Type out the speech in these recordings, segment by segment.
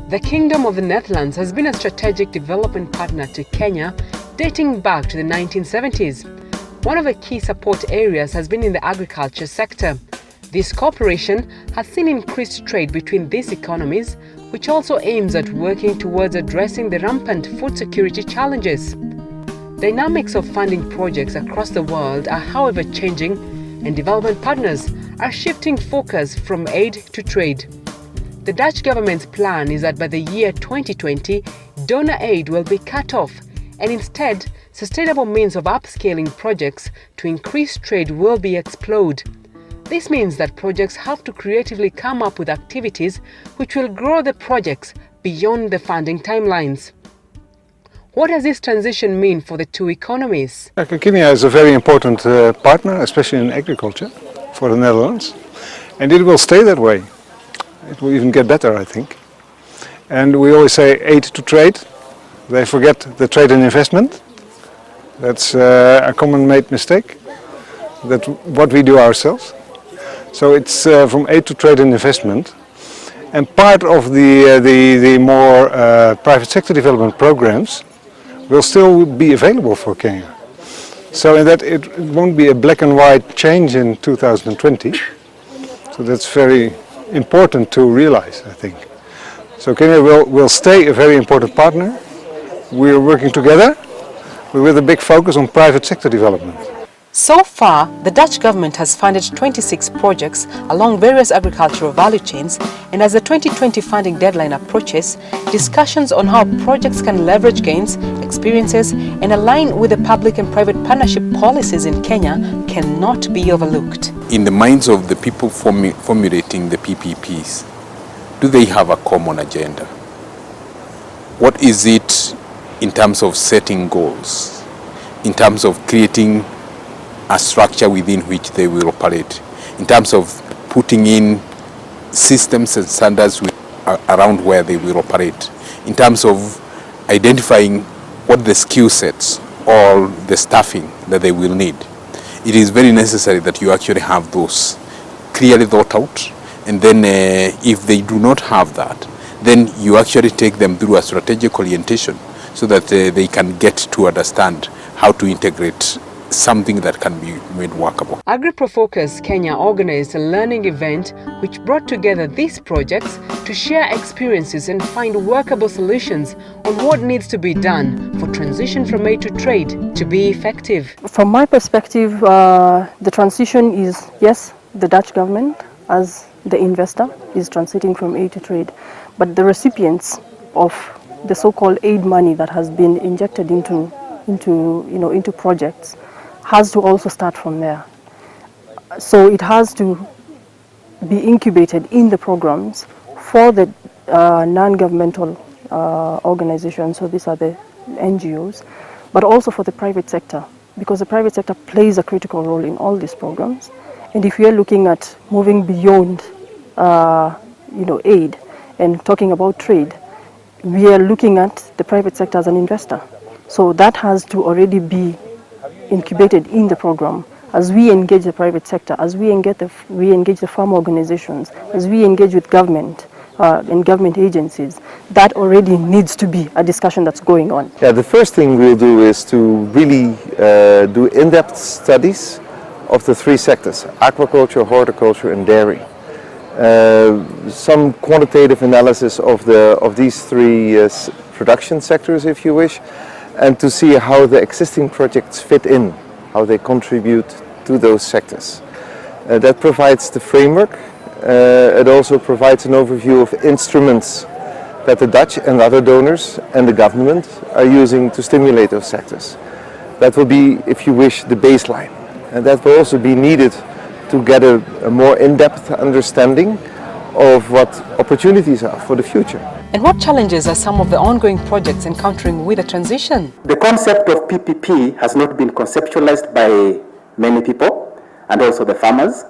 The Kingdom of the Netherlands has been a strategic development partner to Kenya dating back to the 1970s. One of the key support areas has been in the agriculture sector. This cooperation has seen increased trade between these economies, which also aims at working towards addressing the rampant food security challenges. Dynamics of funding projects across the world are, however, changing, and development partners are shifting focus from aid to trade. The Dutch government's plan is that by the year 2020, donor aid will be cut off, and instead, sustainable means of upscaling projects to increase trade will be explored. This means that projects have to creatively come up with activities which will grow the projects beyond the funding timelines. What does this transition mean for the two economies? Kenya is a very important partner, especially in agriculture, for the Netherlands, and it will stay that way. It will even get better, I think. And we always say aid to trade. They forget the trade and investment. That's a common made mistake. That's what we do ourselves. So it's from aid to trade and investment. And part of the more private sector development programs will still be available for Kenya. So in that it won't be a black and white change in 2020. So that's very important to realize, I think. So Kenya will stay a very important partner. We're working together with a big focus on private sector development. So far, the Dutch government has funded 26 projects along various agricultural value chains, and as the 2020 funding deadline approaches, discussions on how projects can leverage gains, experiences, and align with the public and private partnership policies in Kenya cannot be overlooked. In the minds of the people formulating the PPPs, do they have a common agenda? What is it in terms of setting goals, in terms of creating a structure within which they will operate, in terms of putting in systems and standards around where they will operate, in terms of identifying what the skill sets or the staffing that they will need? It is very necessary that you actually have those clearly thought out, and then if they do not have that, then you actually take them through a strategic orientation so that they can get to understand how to integrate something that can be made workable. AgriProFocus Kenya organized a learning event which brought together these projects to share experiences and find workable solutions on what needs to be done for transition from aid to trade to be effective. From my perspective, the transition is, yes, the Dutch government as the investor is transiting from aid to trade, but the recipients of the so-called aid money that has been injected into projects has to also start from there. So it has to be incubated in the programs for the non-governmental organizations, so these are the NGOs, but also for the private sector, because the private sector plays a critical role in all these programs. And if we are looking at moving beyond aid and talking about trade, we are looking at the private sector as an investor. So that has to already be incubated in the program as we engage the private sector, as we engage the farm organizations, as we engage with government and government agencies. That already needs to be a discussion that's going on. Yeah, the first thing we'll do is to really do in-depth studies of the three sectors: aquaculture, horticulture and dairy. Some quantitative analysis of these three production sectors, if you wish, and to see how the existing projects fit in, how they contribute to those sectors. That provides the framework. It also provides an overview of instruments that the Dutch and other donors and the government are using to stimulate those sectors. That will be, if you wish, the baseline. And that will also be needed to get a more in-depth understanding of what opportunities are for the future. And what challenges are some of the ongoing projects encountering with the transition? The concept of PPP has not been conceptualized by many people and also the farmers.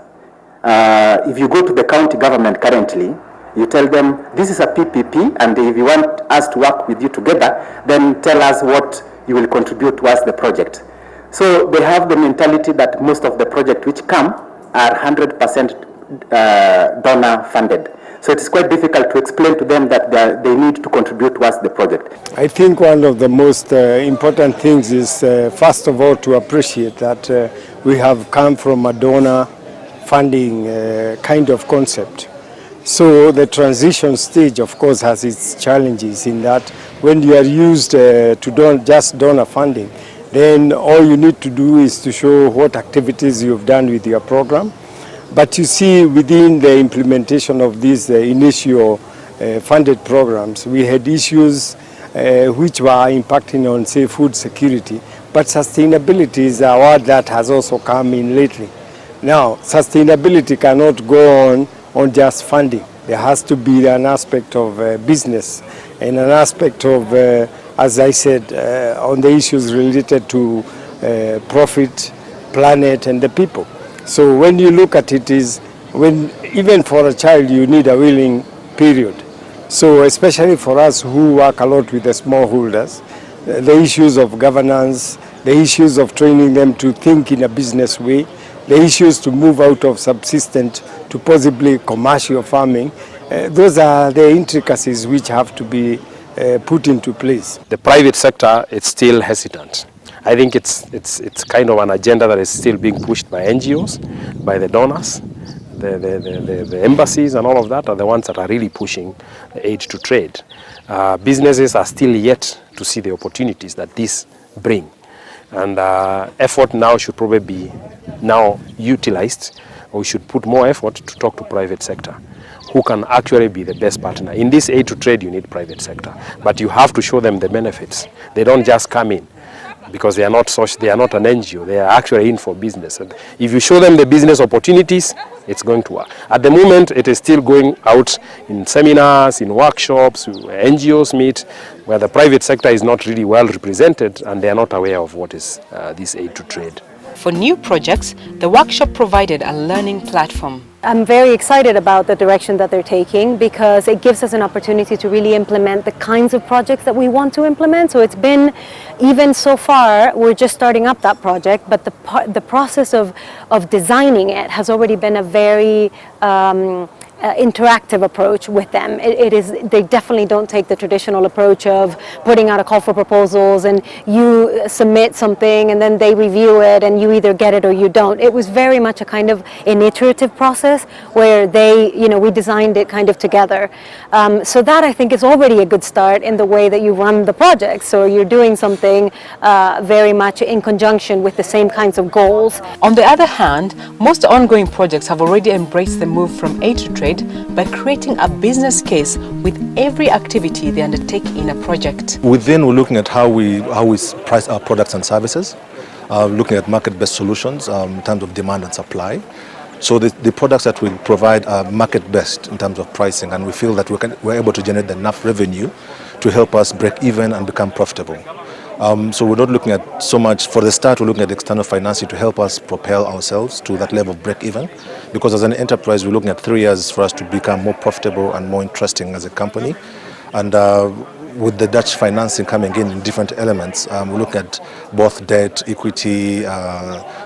If you go to the county government currently, you tell them this is a PPP, and if you want us to work with you together, then tell us what you will contribute towards the project. So they have the mentality that most of the projects which come are 100% donor funded. So it's quite difficult to explain to them that they need to contribute towards the project. I think one of the most important things is, first of all, to appreciate that we have come from a donor funding kind of concept. So the transition stage, of course, has its challenges in that when you are used to just donor funding, then all you need to do is to show what activities you've done with your program. But you see, within the implementation of these initial funded programs, we had issues which were impacting on, say, food security. But sustainability is a word that has also come in lately. Now, sustainability cannot go on just funding. There has to be an aspect of business and an aspect of, as I said, on the issues related to profit, planet, and the people. So when you look at it, even for a child you need a willing period. So especially for us who work a lot with the smallholders, the issues of governance, the issues of training them to think in a business way, the issues to move out of subsistent to possibly commercial farming, those are the intricacies which have to be put into place. The private sector is still hesitant. I think it's kind of an agenda that is still being pushed by NGOs, by the donors. The embassies and all of that are the ones that are really pushing aid to trade. Businesses are still yet to see the opportunities that this bring. And effort now should probably be now utilized, or we should put more effort to talk to private sector, who can actually be the best partner. In this aid to trade, you need private sector, but you have to show them the benefits. They don't just come in because they are not an NGO. They are actually in for business. And if you show them the business opportunities, it's going to work. At the moment, it is still going out in seminars, in workshops, where NGOs meet, where the private sector is not really well represented and they are not aware of what is this aid to trade. For new projects, the workshop provided a learning platform. I'm very excited about the direction that they're taking because it gives us an opportunity to really implement the kinds of projects that we want to implement. So it's been, even so far, we're just starting up that project, but the process of designing it has already been a very interactive approach with them. They definitely don't take the traditional approach of putting out a call for proposals and you submit something and then they review it and you either get it or you don't. It was very much a kind of an iterative process where we designed it kind of together. So that I think is already a good start in the way that you run the project. So you're doing something very much in conjunction with the same kinds of goals. On the other hand, most ongoing projects have already embraced the move from aid to trade by creating a business case with every activity they undertake in a project. Within, we're looking at how we price our products and services, looking at market-based solutions in terms of demand and supply. So the products that we provide are market-based in terms of pricing, and we feel that we're able to generate enough revenue to help us break even and become profitable. So we're not looking at so much, for the start, we're looking at external financing to help us propel ourselves to that level of break-even. Because as an enterprise, we're looking at 3 years for us to become more profitable and more interesting as a company. And with the Dutch financing coming in different elements, we're looking at both debt, equity,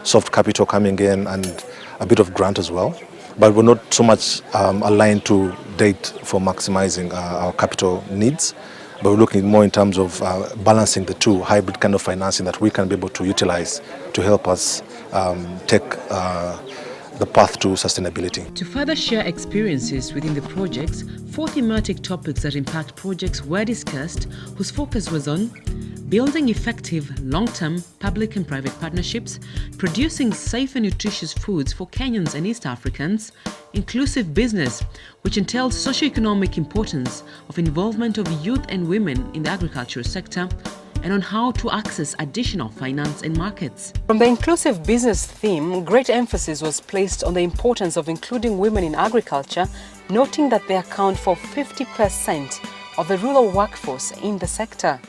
soft capital coming in, and a bit of grant as well. But we're not so much aligned to date for maximizing our capital needs. But we're looking more in terms of balancing the two, hybrid kind of financing that we can be able to utilize to help us take the path to sustainability. To further share experiences within the projects, 4 thematic topics that impact projects were discussed, whose focus was on building effective long-term public and private partnerships, producing safe and nutritious foods for Kenyans and East Africans, inclusive business, which entails socio-economic importance of involvement of youth and women in the agricultural sector, and on how to access additional finance and markets. From the inclusive business theme, great emphasis was placed on the importance of including women in agriculture, noting that they account for 50% of the rural workforce in the sector.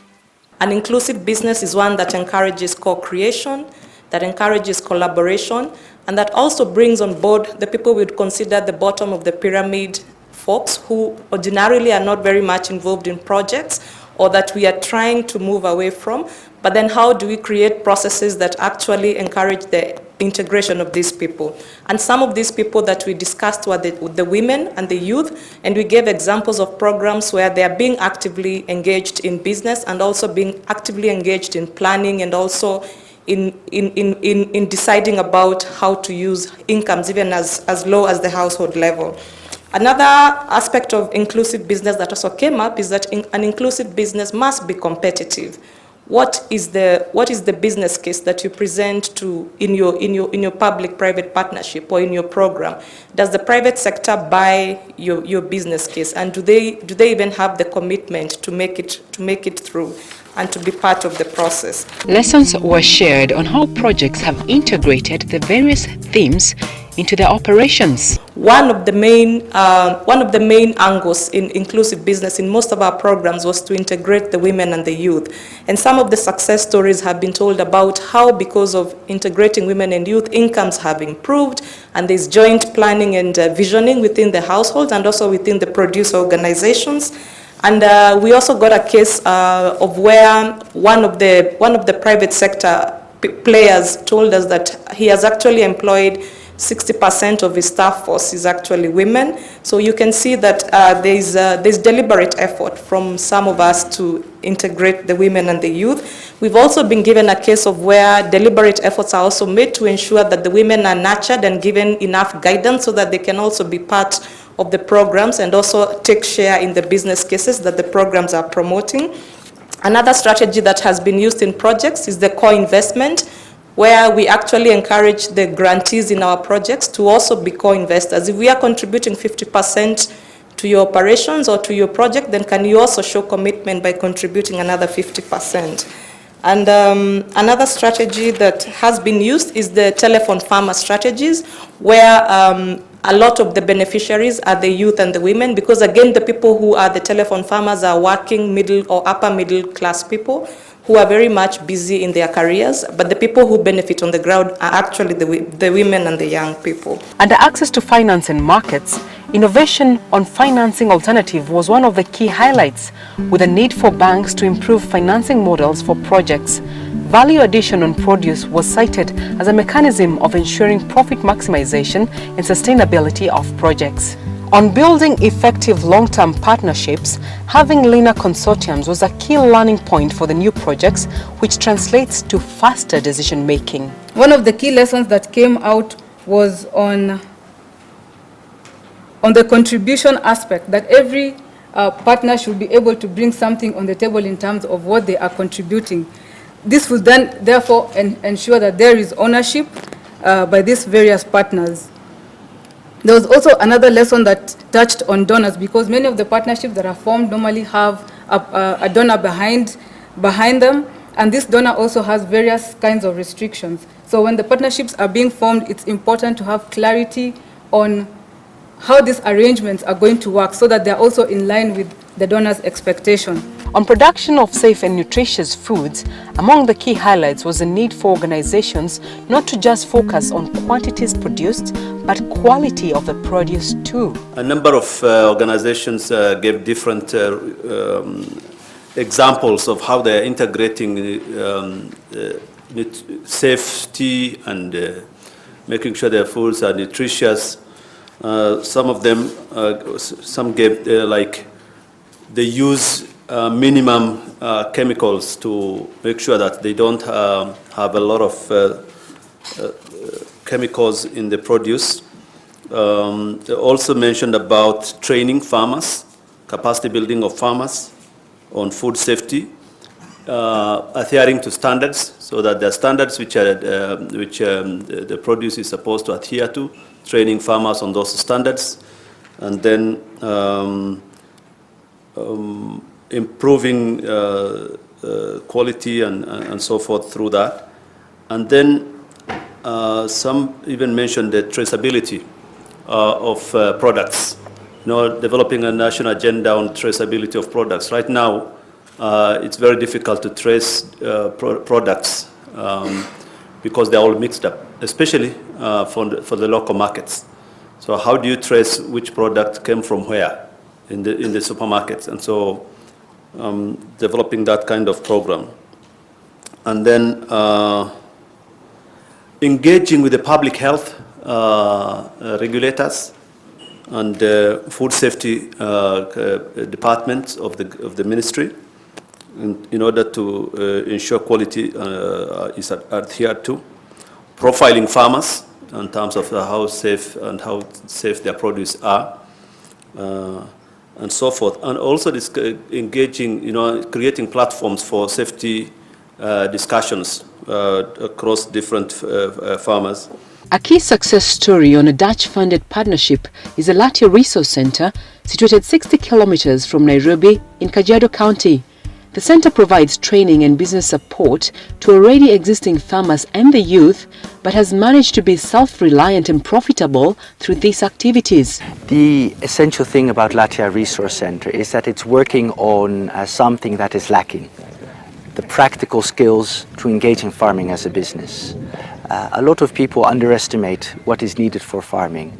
An inclusive business is one that encourages co-creation, that encourages collaboration, and that also brings on board the people we would consider the bottom of the pyramid folks who ordinarily are not very much involved in projects or that we are trying to move away from. But then how do we create processes that actually encourage the integration of these people. And some of these people that we discussed were the women and the youth, and we gave examples of programs where they are being actively engaged in business and also being actively engaged in planning and also in deciding about how to use incomes even as low as the household level. Another aspect of inclusive business that also came up is that an inclusive business must be competitive. What is the business case that you present in your public-private partnership or in your program? Does the private sector buy your business case, and do they even have the commitment to make it through and to be part of the process? Lessons were shared on how projects have integrated the various themes into their operations. One of the main angles in inclusive business in most of our programs was to integrate the women and the youth. And some of the success stories have been told about how, because of integrating women and youth, incomes have improved, and there's joint planning and visioning within the households and also within the producer organizations. And we also got a case of where one of the private sector players told us that he has actually employed 60% of his staff force is actually women. So you can see that there's deliberate effort from some of us to integrate the women and the youth. We've also been given a case of where deliberate efforts are also made to ensure that the women are nurtured and given enough guidance so that they can also be part of the programs and also take share in the business cases that the programs are promoting. Another strategy that has been used in projects is the co-investment, where we actually encourage the grantees in our projects to also be co-investors. If we are contributing 50% to your operations or to your project, then can you also show commitment by contributing another 50%? And another strategy that has been used is the telephone farmer strategies, where a lot of the beneficiaries are the youth and the women, because again, the people who are the telephone farmers are working middle or upper middle class people who are very much busy in their careers, but the people who benefit on the ground are actually the women and the young people. Under access to finance and markets, innovation on financing alternative was one of the key highlights, with a need for banks to improve financing models for projects. Value addition on produce was cited as a mechanism of ensuring profit maximization and sustainability of projects. On building effective long-term partnerships, having leaner consortiums was a key learning point for the new projects, which translates to faster decision-making. One of the key lessons that came out was on the contribution aspect, that every partner should be able to bring something on the table in terms of what they are contributing. This will then, therefore, ensure that there is ownership by these various partners. There was also another lesson that touched on donors, because many of the partnerships that are formed normally have a donor behind them, and this donor also has various kinds of restrictions. So when the partnerships are being formed, it's important to have clarity on how these arrangements are going to work so that they're also in line with the donor's expectation. On production of safe and nutritious foods, among the key highlights was the need for organizations not to just focus on quantities produced, but quality of the produce too. A number of organizations gave different examples of how they're integrating safety and making sure their foods are nutritious. Some of them, some gave like they use minimum chemicals to make sure that they don't have a lot of chemicals in the produce. They also mentioned about training farmers, capacity building of farmers on food safety, adhering to standards, so that the standards which the produce is supposed to adhere to, training farmers on those standards, and then improving quality and so forth through that. And then some even mentioned the traceability of products, developing a national agenda on traceability of products. Right now, it's very difficult to trace products because they're all mixed up, especially for the local markets. So how do you trace which product came from where in the supermarkets? And so developing that kind of program. And then engaging with the public health regulators and food safety departments of the ministry in order to ensure quality is adhered to, profiling farmers in terms of how safe their produce are, and so forth, and also engaging, creating platforms for safety discussions across different farmers. A key success story on a Dutch-funded partnership is the Latia Resource Center, situated 60 kilometers from Nairobi in Kajiado County. The center provides training and business support to already existing farmers and the youth, but has managed to be self-reliant and profitable through these activities. The essential thing about Latia Resource Center is that it's working on something that is lacking: the practical skills to engage in farming as a business. A lot of people underestimate what is needed for farming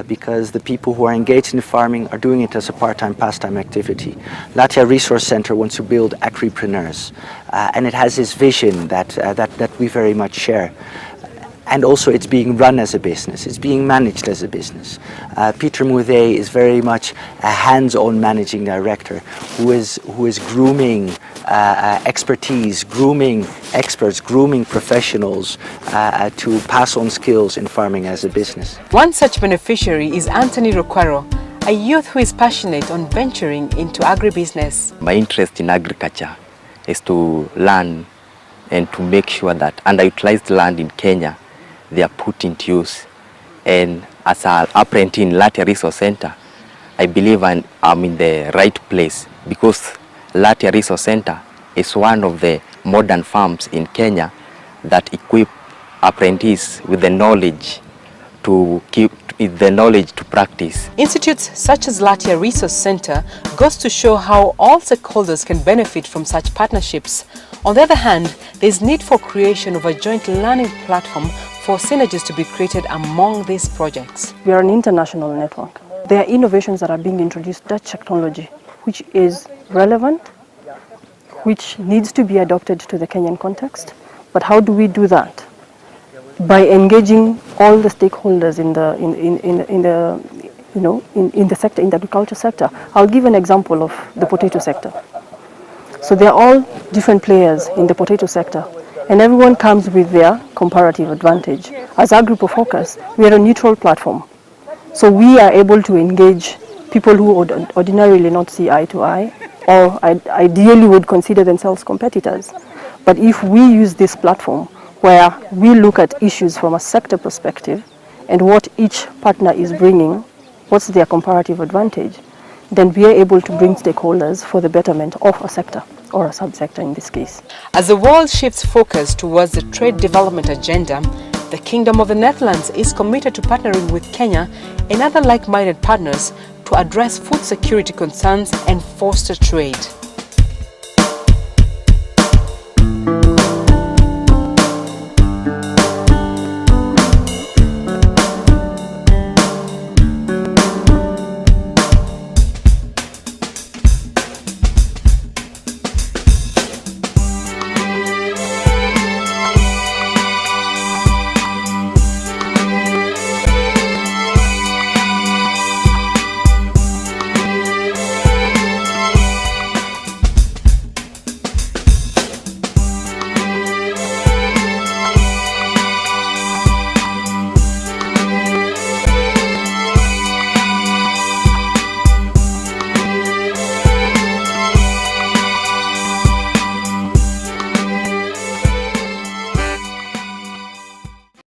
because the people who are engaged in farming are doing it as a part-time pastime activity. Latia Resource Center wants to build agripreneurs, and it has this vision that we very much share. And also it's being run as a business, it's being managed as a business. Peter Moudet is very much a hands-on managing director who is grooming expertise, grooming experts, grooming professionals to pass on skills in farming as a business. One such beneficiary is Anthony Roquero, a youth who is passionate on venturing into agribusiness. My interest in agriculture is to learn and to make sure that underutilized land in Kenya, they are put into use. And as an apprentice in Latia Resource Center, I believe I'm in the right place because Latia Resource Center is one of the modern farms in Kenya that equip apprentices with the knowledge to practice. Institutes such as Latia Resource Center goes to show how all stakeholders can benefit from such partnerships. On the other hand, there is need for creation of a joint learning platform for synergies to be created among these projects. We are an international network. There are innovations that are being introduced, Dutch technology, which is relevant, which needs to be adopted to the Kenyan context. But how do we do that? By engaging all the stakeholders in the sector, in the agriculture sector. I'll give an example of the potato sector. So they're all different players in the potato sector, and everyone comes with their comparative advantage. As AgriProFocus, we are a neutral platform. So we are able to engage people who would ordinarily not see eye to eye, or ideally would consider themselves competitors. But if we use this platform where we look at issues from a sector perspective and what each partner is bringing, what's their comparative advantage, then we are able to bring stakeholders for the betterment of a sector, or a subsector in this case. As the world shifts focus towards the trade development agenda, the Kingdom of the Netherlands is committed to partnering with Kenya and other like-minded partners to address food security concerns and foster trade.